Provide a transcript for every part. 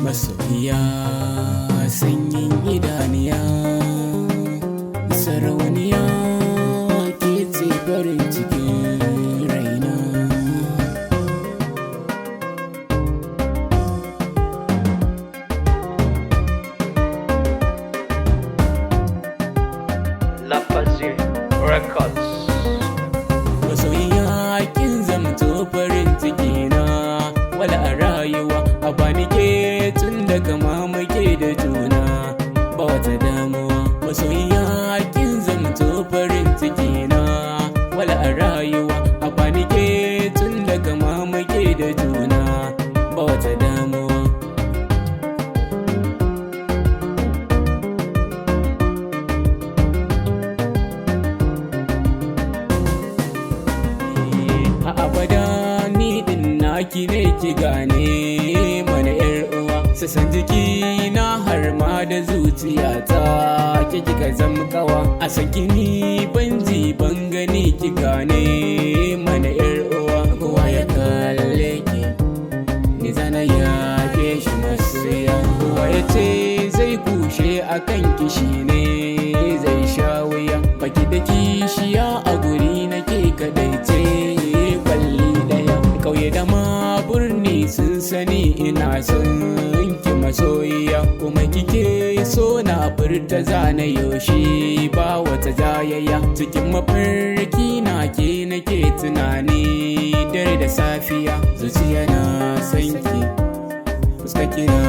masoyiya sanyin idaniya sarauniya ke ce farin cikin raina. Lafazi Records. Masoyiya kin zamto farin ciki na wala a rayuwa a bani ke tun daga mamake da juna ba wata damuwa. Masoyiya kin zamto farin ciki na wala a rayuwa a bani ke tun daga mamake da juna ba wata damuwa. A abada ni din naki ne ki gane mana yar uwa sassan jiki na har ma da zuciyata ke kika zama kawa a saki ni ban ji ban gani ki gane mana yar uwa. Kowa ya kalle ki ni zana ya ke shi masoya, kowa ya ce zai kushe akan ki shine zai sha wuya. Baki da kishiya a guri nake kadai ce kauye da ma birni sun sani ina son ki masoyiya, kuma kike so na furta zana yaushe ba wata jayayya. Cikin mafarki na ke nake tunani dare da safiya, zuciya na san ki fuskaki na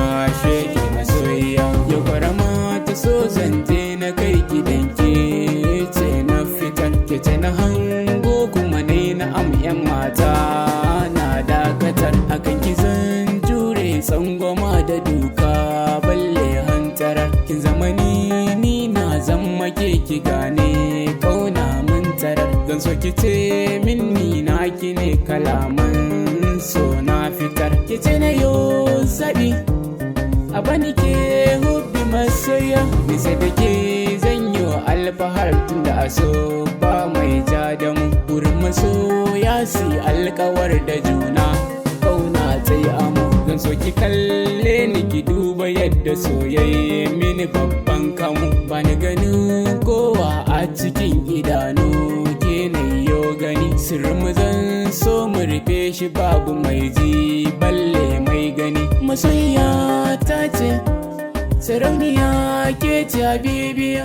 sheki masoyiya. Yau kwarama ta so zance na kai gidan ke ce na fitar ke ce na hango kuma ne na am yan mata dakatar akan ki zan jure tsangwama da duka balle hantarar. Kin zamani ni na zama ke ki gane kauna mun tarar. Zan so ki ce min ni na ki ne kalaman so na fitar. Ki ce na yo zaɓi a bani ke hubbi masoya, bisa da ke zan yi alfahar tun da aso ba mai ja da mu. Wurin masoya si alkawar da juna kauna ta yi amo. Zan so ki kalle ni ki duba yadda soyayye mini babban kamu. Ba ni ganin kowa a cikin idanu ke na yo gani. Sirrinmu zan so mu rufe shi babu mai ji balle mai gani. Masoyiya ta ce sarauniya ke ce habibiya.